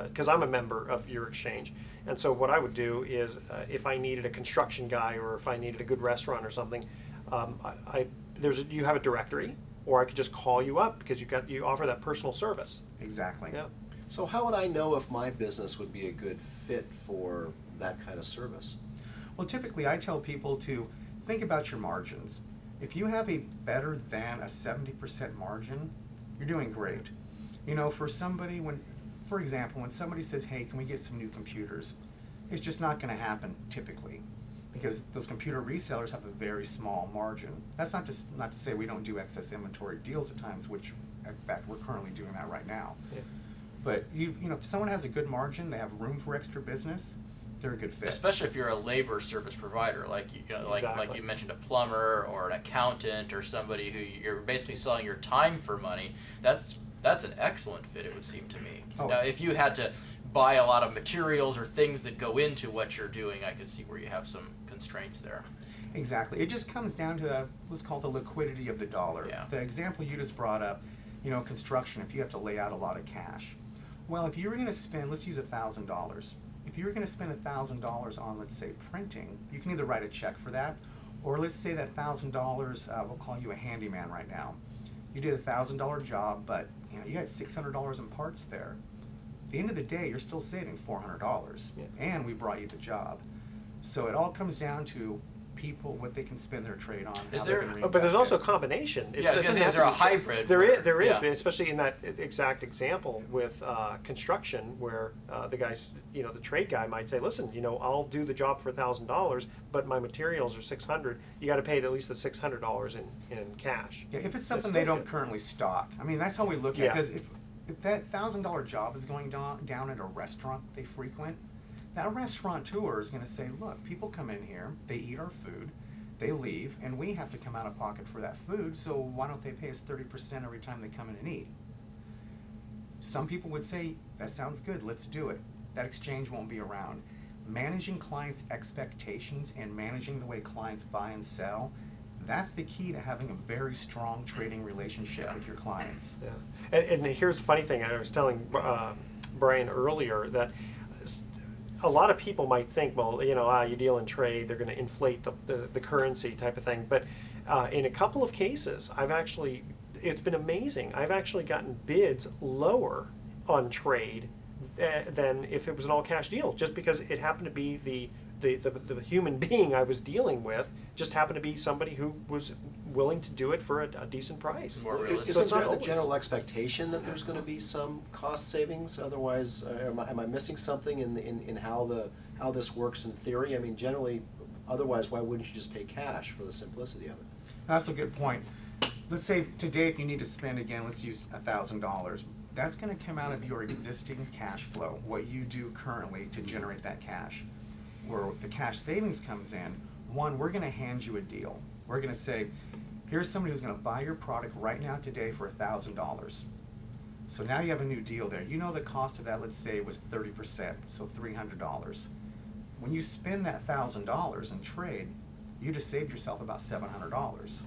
because I'm a member of your exchange, and so what I would do is if I needed a construction guy or if I needed a good restaurant or something, you have a directory, or I could just call you up because you offer that personal service. Exactly. Yeah. So how would I know if my business would be a good fit for that kind of service? Well, typically I tell people to think about your margins. If you have a better than a 70% margin, you're doing great. For somebody, for example, when somebody says, hey, can we get some new computers? It's just not going to happen typically, because those computer resellers have a very small margin. That's not to say we don't do excess inventory deals at times, which in fact we're currently doing that right now. Yeah. But if someone has a good margin, they have room for extra business, they're a good fit. Especially if you're a labor service provider, like Exactly. you mentioned, a plumber or an accountant or somebody who you're basically selling your time for money. That's an excellent fit, it would seem to me. Oh. Now, if you had to buy a lot of materials or things that go into what you're doing, I could see where you have some constraints there. Exactly. It just comes down to what's called the liquidity of the dollar. Yeah. The example you just brought up, construction, if you have to lay out a lot of cash. Well, if you were going to spend, let's use $1,000. If you were going to spend $1,000 on, let's say, printing, you can either write a check for that, or let's say that $1,000, we'll call you a handyman right now. You did a $1,000 job, but you had $600 in parts there. At the end of the day, you're still saving $400, Yeah. and we brought you the job. So it all comes down to people what they can spend their trade on. Is how there- they can But there's reinvest also it. a combination. Yeah, I was it gonna say, doesn't is there have a to be hybrid There where- is, there is, yeah. but especially in that exact example with construction, where the guys, the trade guy might say, listen, I'll do the job for $1,000, but my materials are $600. You got to pay at least the $600 in cash. Yeah, if it's That's something still they don't good. currently stock. I mean, that's how we look at it. Yeah. Because if that $1,000 job is going down at a restaurant they frequent, that restaurateur is going to say, look, people come in here, they eat our food, they leave, and we have to come out of pocket for that food, so why don't they pay us 30% every time they come in and eat? Some people would say, that sounds good, let's do it. That exchange won't be around. Managing clients' expectations and managing the way clients buy and sell, that's the key to having a very strong trading relationship with your clients. Yeah. And here's the funny thing. I was telling Brian earlier that a lot of people might think, well, you deal in trade, they're going to inflate the currency type of thing. But in a couple of cases, it's been amazing. I've actually gotten bids lower on trade than if it was an all cash deal, just because it happened to be the human being I was dealing with just happened to be somebody who was willing to do it for a decent price. More Well, realistic. So Isn't it's not there the always- general expectation that there's going to be some cost savings? Otherwise, am I missing something in how this works in theory? I mean, generally, otherwise, why wouldn't you just pay cash for the simplicity of it? That's a good point. Let's say today if you need to spend, again, let's use $1,000. That's going to come out of your existing cash flow, what you do currently to generate that cash. Where the cash savings comes in, one, we're going to hand you a deal. We're going to say, here's somebody who's going to buy your product right now today for $1,000. So now you have a new deal there. You know the cost of that, let's say, was 30%, so $300. When you spend that $1,000 in trade, you just saved yourself about $700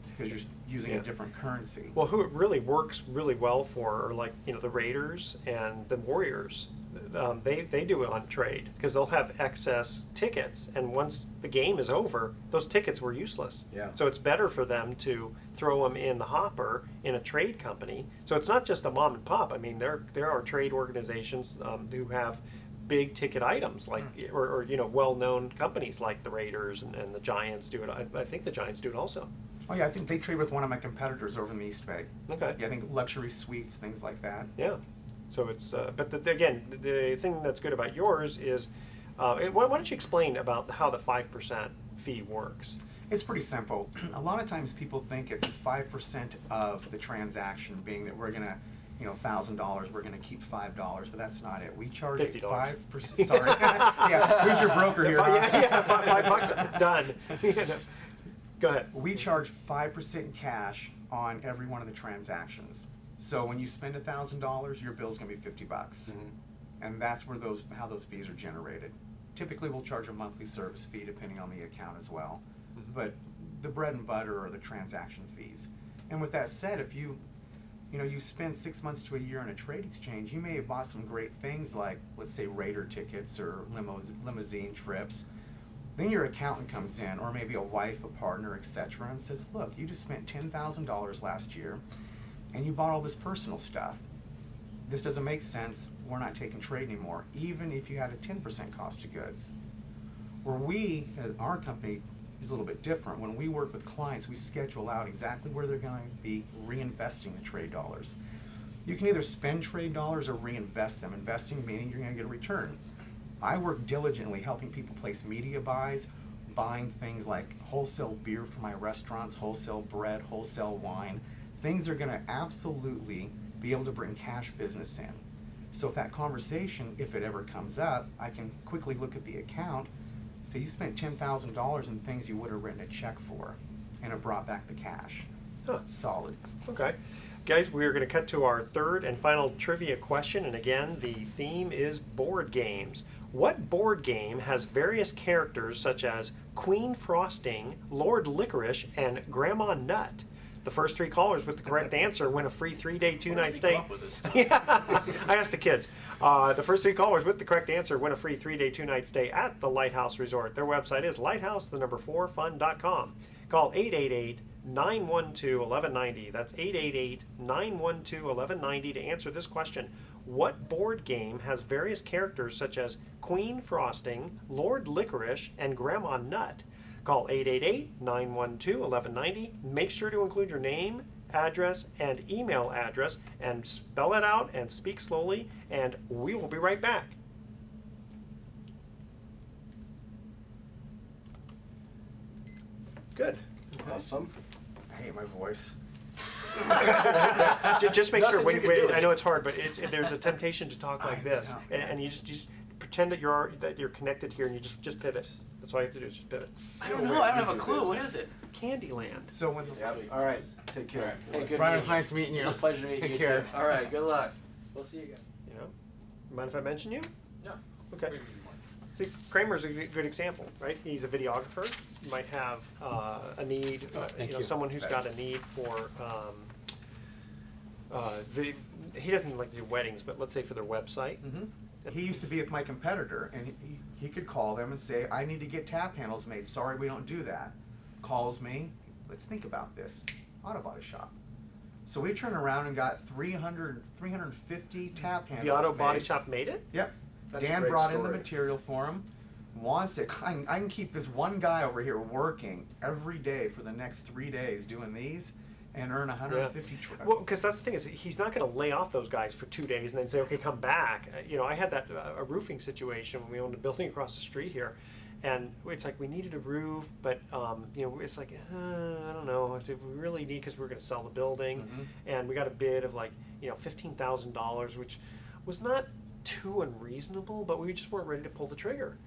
because you're using Yeah. a different currency. Well, who it really works really well for are like the Raiders and the Warriors. They do it on trade because they'll have excess tickets, and once the game is over, those tickets were useless. Yeah. So it's better for them to throw them in the hopper in a trade company. So it's not just a mom and pop. I mean, there are trade organizations who have big ticket items like or well-known companies like the Raiders and the Giants do it. I think the Giants do it also. Oh yeah, I think they trade with one of my competitors over in the East Bay. Okay. Yeah, I think luxury suites, things like that. Yeah. So it's, but again, the thing that's good about yours is, why don't you explain about how the 5% fee works? It's pretty simple. A lot of times people think it's 5% of the transaction, being that we're gonna, $1,000, we're gonna keep $5, but that's not it. We charge a $50. 5%. Sorry. Yeah, who's your broker here? huh? Yeah, $5 done. Go ahead. We charge 5% cash on every one of the transactions. So when you spend $1,000, your bill's gonna be $50, and that's where how those fees are generated. Typically, we'll charge a monthly service fee depending on the account as well, but the bread and butter are the transaction fees. And with that said, if you spend 6 months to a year on a trade exchange, you may have bought some great things like, let's say, Raider tickets or limousine trips. Then your accountant comes in, or maybe a wife, a partner, etc., and says, look, you just spent $10,000 last year, and you bought all this personal stuff. This doesn't make sense. We're not taking trade anymore, even if you had a 10% cost of goods. Where our company is a little bit different. When we work with clients, we schedule out exactly where they're going to be reinvesting the trade dollars. You can either spend trade dollars or reinvest them. Investing meaning you're going to get a return. I work diligently helping people place media buys, buying things like wholesale beer for my restaurants, wholesale bread, wholesale wine. Things are going to absolutely be able to bring cash business in. So if that conversation, if it ever comes up, I can quickly look at the account, say you spent $10,000 in things you would have written a check for, and it brought back the cash. Huh. Solid. Okay. Guys, we're going to cut to our third and final trivia question, and again, the theme is board games. What board game has various characters such as Queen Frosting, Lord Licorice, and Grandma Nut? The first three callers with the correct answer win a free 3-day, 2-night stay. Come up with this stuff? Yeah, I asked the kids. The first three callers with the correct answer win a free 3-day, 2-night stay at the Lighthouse Resort. Their website is lighthouse4fun.com. Call 888-912-1190. That's 888-912-1190 to answer this question. What board game has various characters such as Queen Frosting, Lord Licorice, and Grandma Nut? Call 888-912-1190. Make sure to include your name, address, and email address, and spell it out and speak slowly, and we will be right back. Good. Awesome. I hate my voice. Just make sure. Nothing you can do. I know it's hard, but there's a temptation to talk like this, know. and you just pretend that you're connected here, and you just pivot. That's all you have to do is just pivot. I don't know. I don't have a clue. What is it? Candyland. So when Yep. All right. Take care. Hey, good Brian, meeting it's nice meeting you. It's a pleasure meeting Take you care. too. All right. Good luck. We'll see you again. You know, mind if I mention you? No. Okay. See, Kramer's a good example, right? He's a videographer. You might have a need, someone who's got a need for. He doesn't like to do weddings, but let's say for their website. Mm-hmm. He used to be with my competitor, and he could call them and say, I need to get tap handles made. Sorry, we don't do that. Calls me, let's think about this. Auto body shop. So we turned around and got 350 tap handles The auto body made. shop made it. Yep. That's a Dan great brought in the story. material for him. Wants it. I can keep this one guy over here working every day for the next 3 days doing these and earn 150. Well, because that's the thing is he's not going to lay off those guys for 2 days and then say, okay, come back. I had that a roofing situation when we owned a building across the street here, and it's like we needed a roof, but it's like I don't know if we really need, because we're going to sell the building, and we got a bid of like $15,000, which was not too unreasonable, but we just weren't ready to pull the trigger.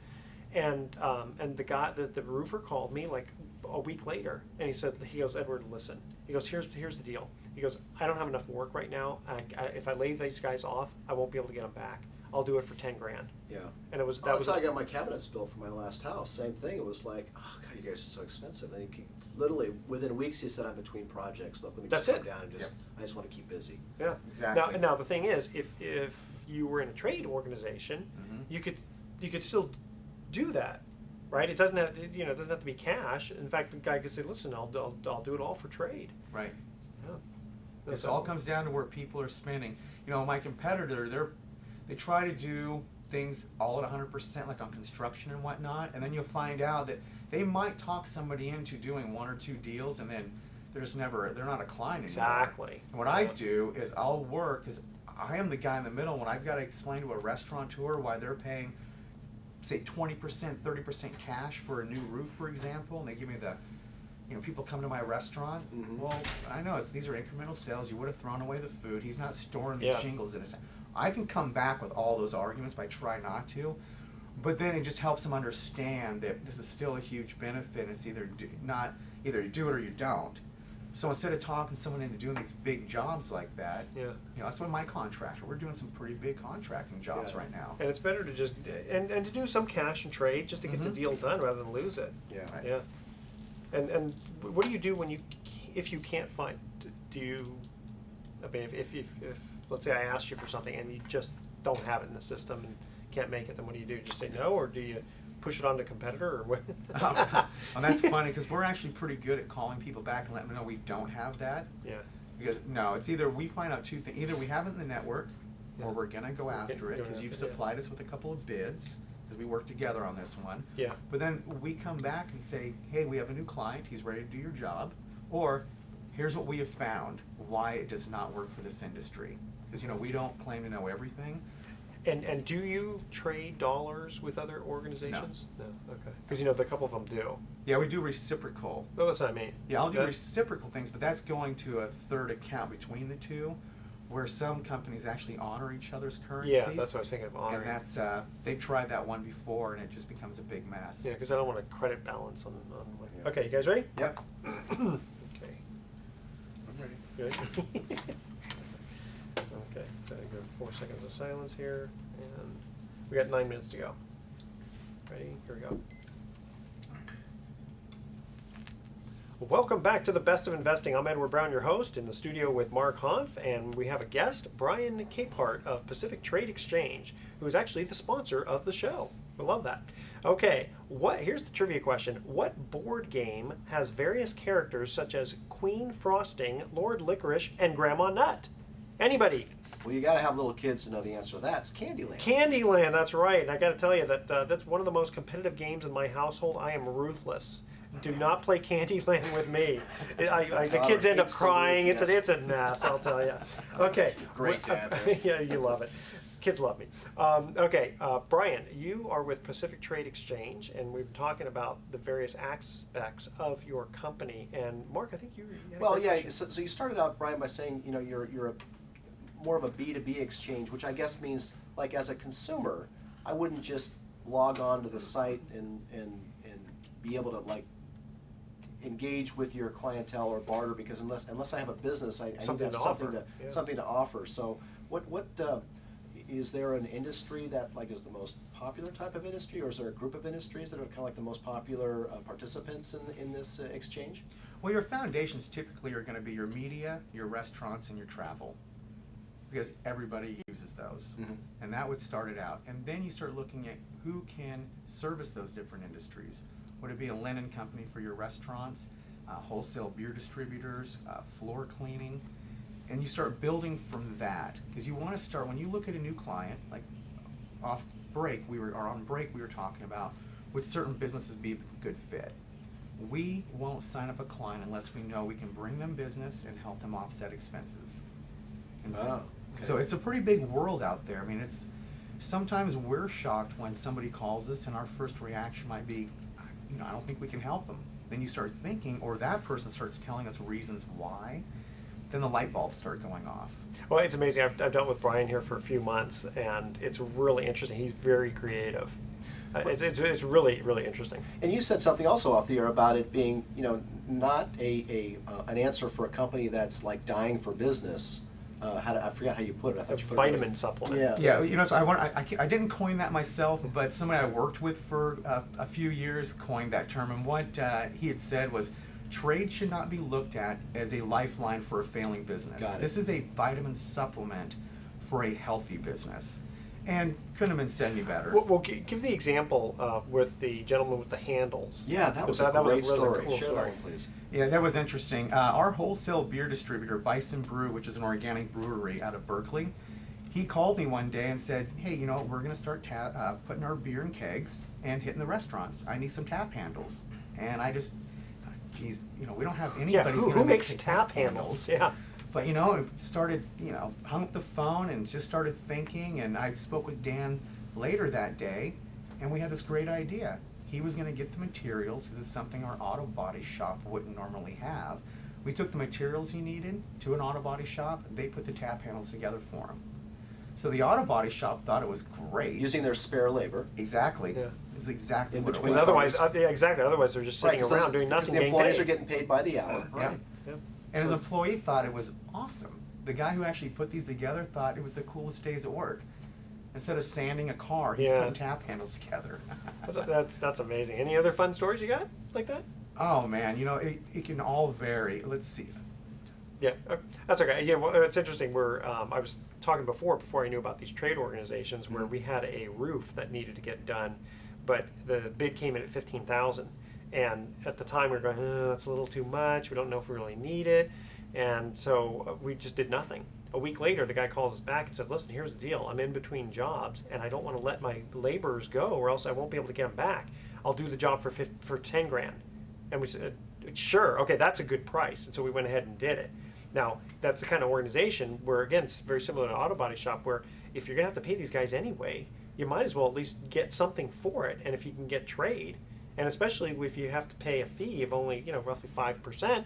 And the guy, the roofer called me like a week later, and he goes, Edward, listen. He goes, here's the deal. He goes, I don't have enough work right now. If I lay these guys off, I won't be able to get them back. I'll do it for $10,000. Yeah. And it was That's how I got my cabinets built for my last house. Same thing. It was like, oh God, you guys are so expensive. Then literally within weeks he said, I'm between projects. Look, let me just That's come it. down and I just want to keep busy. Yeah. Exactly. Now the thing is, if you were in a trade organization, you could still do that, right? It doesn't have to be cash. In fact, the guy could say, listen, I'll do it all for trade. Right. Yeah. It all comes down to where people are spending. My competitor, they try to do things all at 100%, like on construction and whatnot, and then you'll find out that they might talk somebody into doing 1 or 2 deals, and then they're not a client anymore. Exactly. And what I do is I'll work, because I am the guy in the middle when I've got to explain to a restaurateur why they're paying, say, 20%, 30% cash for a new roof, for example, and they give me the, people come to my restaurant. Well, I know these are incremental sales. You would have thrown away the food. He's not storing the shingles in his. I can come back with all those arguments, but I try not to. But then it just helps them understand that this is still a huge benefit. It's either you do it or you don't. So instead of talking someone into doing these big jobs like that, that's what my contractor. We're doing some pretty big contracting jobs right now. And it's better to just and to do some cash and trade just to get the deal done rather than lose it. Yeah. Right. Yeah. And what do you do if you can't find? Do you? I mean, if let's say I asked you for something and you just don't have it in the system and can't make it, then what do you do? Just say no, or do you push it on to a competitor, or what? And that's funny because we're actually pretty good at calling people back and letting them know we don't have that. Yeah. Because no, it's either we find out 2 things: either we have it in the network, or we're gonna go after it because you've supplied us with a couple of bids. Because we work together on this one. Yeah. But then we come back and say, hey, we have a new client, he's ready to do your job, or here's what we have found, why it does not work for this industry. Because we don't claim to know everything. And do you trade dollars with other organizations? No. Okay. Because the couple of them do. Yeah, we do reciprocal. Well, that's what I mean. Yeah, I'll do reciprocal things, but that's going to a third account between the two, where some companies actually honor each other's currencies. Yeah, that's what I was thinking of honoring. And that's they've tried that one before, and it just becomes a big mess. Yeah, because I don't want a credit balance on my. Okay, you guys ready? Yep. Okay. I'm ready. Good. Okay, so I go 4 seconds of silence here, and we got 9 minutes to go. Ready? Here we go. Welcome back to the Best of Investing. I'm Edward Brown, your host, in the studio with Mark Hanf, and we have a guest, Brian Capehart of Pacific Trade Exchange, who is actually the sponsor of the show. We love that. Okay, here's the trivia question. What board game has various characters such as Queen Frosting, Lord Licorice, and Grandma Nut? Anybody? Well, you got to have little kids to know the answer to that. It's Candyland. Candyland, that's right. And I got to tell you that that's one of the most competitive games in my household. I am ruthless. Do not play Candyland with me. The Oh, kids end up kids still do, crying. yes. It's a mess, I'll tell you. Okay. Great dad, though. Yeah, you love it. Kids love me. Brian, you are with Pacific Trade Exchange, and we've been talking about the various aspects of your company. And Mark, I think you had a Well, great yeah. question. So you started out, Brian, by saying you're a more of a B2B exchange, which I guess means like as a consumer, I wouldn't just log on to the site and be able to like engage with your clientele or barter, because unless I have a business, I need to Something have to something offer, to yeah. something to offer. So what is there an industry that like is the most popular type of industry, or is there a group of industries that are kind of like the most popular participants in this exchange? Well, your foundations typically are going to be your media, your restaurants, and your travel, because everybody uses those. Mm-hmm. And that would start it out. And then you start looking at who can service those different industries. Would it be a linen company for your restaurants, wholesale beer distributors, floor cleaning? And you start building from that, because you want to start, when you look at a new client, like on break we were talking about, would certain businesses be a good fit? We won't sign up a client unless we know we can bring them business and help them offset expenses. And so it's a pretty big world out there. I mean, sometimes we're shocked when somebody calls us and our first reaction might be, I don't think we can help them. Then you start thinking, or that person starts telling us reasons why, then the light bulbs start going off. Well, it's amazing. I've dealt with Brian here for a few months, and it's really interesting. He's very creative. It's really, really interesting. And you said something also off the air about it being, not an answer for a company that's like dying for business. I forgot how you put it. I thought you put Vitamin it supplement. Yeah. So I didn't coin that myself, but somebody I worked with for a few years coined that term. And what he had said was, trade should not be looked at as a lifeline for a failing business. Got it. This is a vitamin supplement for a healthy business. And couldn't have been said any better. Well, give the example with the gentleman with the handles. Yeah, that was That a was great really story. cool Share story. that one, please. Yeah, that was interesting. Our wholesale beer distributor, Bison Brew, which is an organic brewery out of Berkeley, he called me one day and said, hey, we're going to start putting our beer in kegs and hitting the restaurants. I need some tap handles. And I just, geez, we don't have anybody Yeah, who's going who to make makes the tap handles? Yeah. But, started, hung up the phone and just started thinking. And I spoke with Dan later that day, and we had this great idea. He was going to get the materials. This is something our auto body shop wouldn't normally have. We took the materials he needed to an auto body shop. They put the tap handles together for him. So the auto body shop thought it was great. Using their spare labor. Exactly. Yeah. It was exactly In what it between was. Because otherwise, yeah, exactly. Otherwise, they're just sitting Right, 'cause around that's- doing because nothing, the getting employees paid. are getting paid by the hour. Yeah. Right. Yeah. And his So- employee thought it was awesome. The guy who actually put these together thought it was the coolest days at work. Instead of sanding a car, he's Yeah. putting tap handles together. That's amazing. Any other fun stories you got like that? Oh man, it can all vary. Let's see. Yeah, that's okay. Yeah, well, it's interesting. I was talking before I knew about these trade organizations, where we had a roof that needed to get done, but the bid came in at $15,000, and at the time we were going, that's a little too much. We don't know if we really need it, and so we just did nothing. A week later, the guy calls us back and says, "Listen, here's the deal. I'm in between jobs, and I don't want to let my laborers go, or else I won't be able to get them back. I'll do the job for 10 grand." And we said, "Sure, okay, that's a good price." And so we went ahead and did it. Now, that's the kind of organization where, again, it's very similar to an auto body shop, where if you're going to have to pay these guys anyway, you might as well at least get something for it. And if you can get trade, and especially if you have to pay a fee of only, roughly 5%,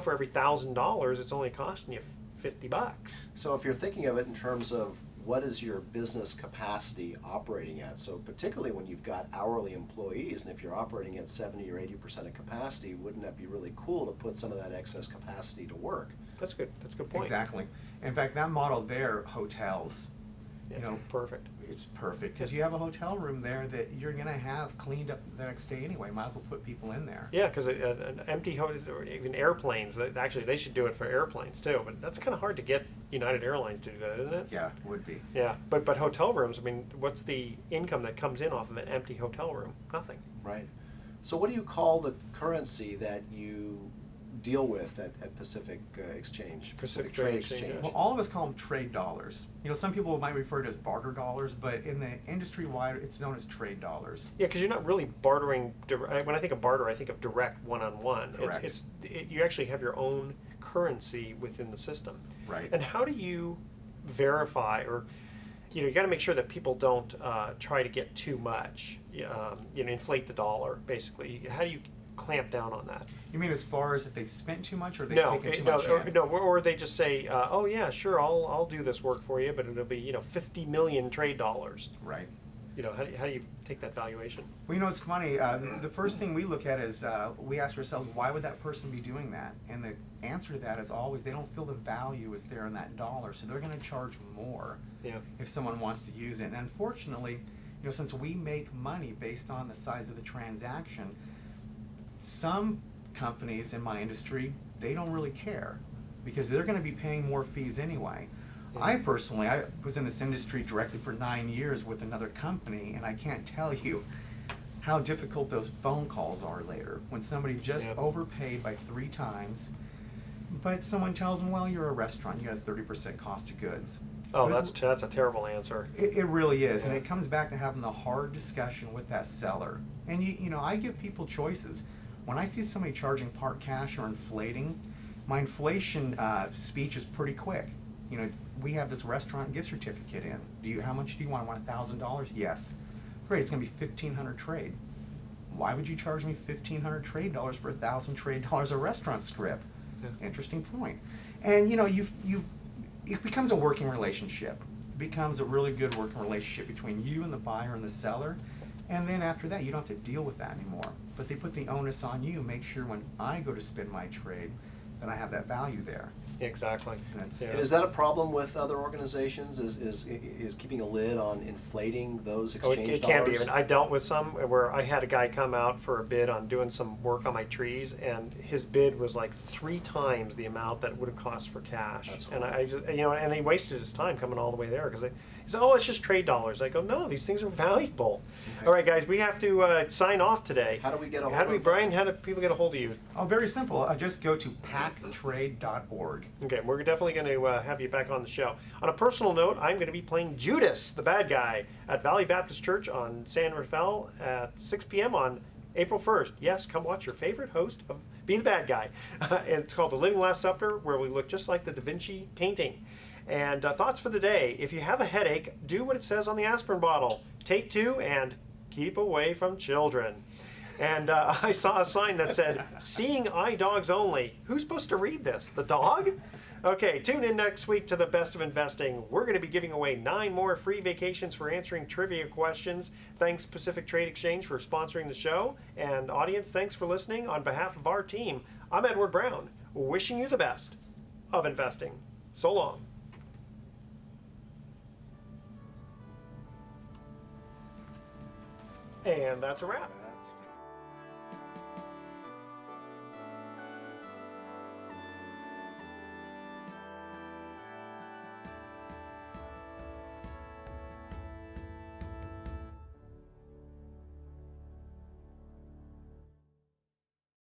for every $1,000, it's only costing you $50. So if you're thinking of it in terms of what is your business capacity operating at, so particularly when you've got hourly employees, and if you're operating at 70 or 80% of capacity, wouldn't that be really cool to put some of that excess capacity to work? That's good. That's a good point. Exactly. In fact, that model there, hotels, Yeah, perfect. it's perfect because you have a hotel room there that you're going to have cleaned up the next day anyway. Might as well put people in there. Yeah, because an empty hotel, or even airplanes, actually they should do it for airplanes too, but that's kind of hard to get United Airlines to do that, isn't it? Yeah, would be. Yeah, but hotel rooms, I mean, what's the income that comes in off of an empty hotel room? Nothing. Right. So what do you call the currency that you deal with at Pacific Exchange, Pacific Trade Trade Exchange. Exchange? Well, all of us call them trade dollars. You know, some people might refer to it as barter dollars, but in the industry-wide, it's known as trade dollars. Yeah, because you're not really bartering. When I think of barter, I think of direct one-on-one. Correct. You actually have your own currency within the system. Right. And how do you verify, or you got to make sure that people don't try to get too much, inflate the dollar, basically. How do you clamp down on that? You mean as far as if they've spent too much or they've No, taken too no, much in? or they just say, oh yeah, sure, I'll do this work for you, but it'll be 50 million trade dollars. Right. How do you take that valuation? Well, it's funny. The first thing we look at is we ask ourselves, why would that person be doing that? And the answer to that is always they don't feel the value is there in that dollar, so they're going to charge more if someone wants to use it. And unfortunately, since we make money based on the size of the transaction, some companies in my industry, they don't really care because they're going to be paying more fees anyway. I personally, I was in this industry directly for 9 years with another company, and I can't tell you how difficult those phone calls are later when somebody just overpaid by 3 times, but someone tells them, well, you're a restaurant, you got a 30% cost of goods. Oh, that's a terrible answer. It really is, and it comes back to having the hard discussion with that seller. And I give people choices. When I see somebody charging part cash or inflating, my inflation speech is pretty quick. We have this restaurant gift certificate in. How much do you want? I want $1,000? Yes. Great, it's going to be $1,500 trade. Why would you charge me $1,500 trade dollars for $1,000 trade dollars a restaurant script? Interesting point. And it becomes a working relationship. It becomes a really good working relationship between you and the buyer and the seller. And then after that, you don't have to deal with that anymore. But they put the onus on you. Make sure when I go to spend my trade, that I have that value there. Exactly. And is that a problem with other organizations? Is keeping a lid on inflating those exchange it dollars? can be. I mean, I dealt with some where I had a guy come out for a bid on doing some work on my trees, and his bid was like 3 times the amount that it would have cost for cash. That's and I just, and he wasted his time coming all the way there because he said, "Oh, it's just trade dollars." I go, "No, these things are valuable." Okay. All right, guys, we have to sign off today. How do we get a hold How do we, of Brian? How do people get a hold of you? Oh, very simple. Just go to packtrade.org. Okay, we're definitely going to have you back on the show. On a personal note, I'm going to be playing Judas, the bad guy, at Valley Baptist Church on San Rafael at 6 p.m. on April 1st. Yes, come watch your favorite host of Be the Bad Guy. And it's called The Living Last Supper, where we look just like the Da Vinci painting. And thoughts for the day. If you have a headache, do what it says on the aspirin bottle. Take 2 and keep away from children. And I saw a sign that said, "Seeing eye dogs only." Who's supposed to read this? The dog? Okay, tune in next week to the Best of Investing. We're going to be giving away 9 more free vacations for answering trivia questions. Thanks Pacific Trade Exchange for sponsoring the show. And audience, thanks for listening. On behalf of our team, I'm Edward Brown, wishing you the best of investing. So long. And that's a wrap.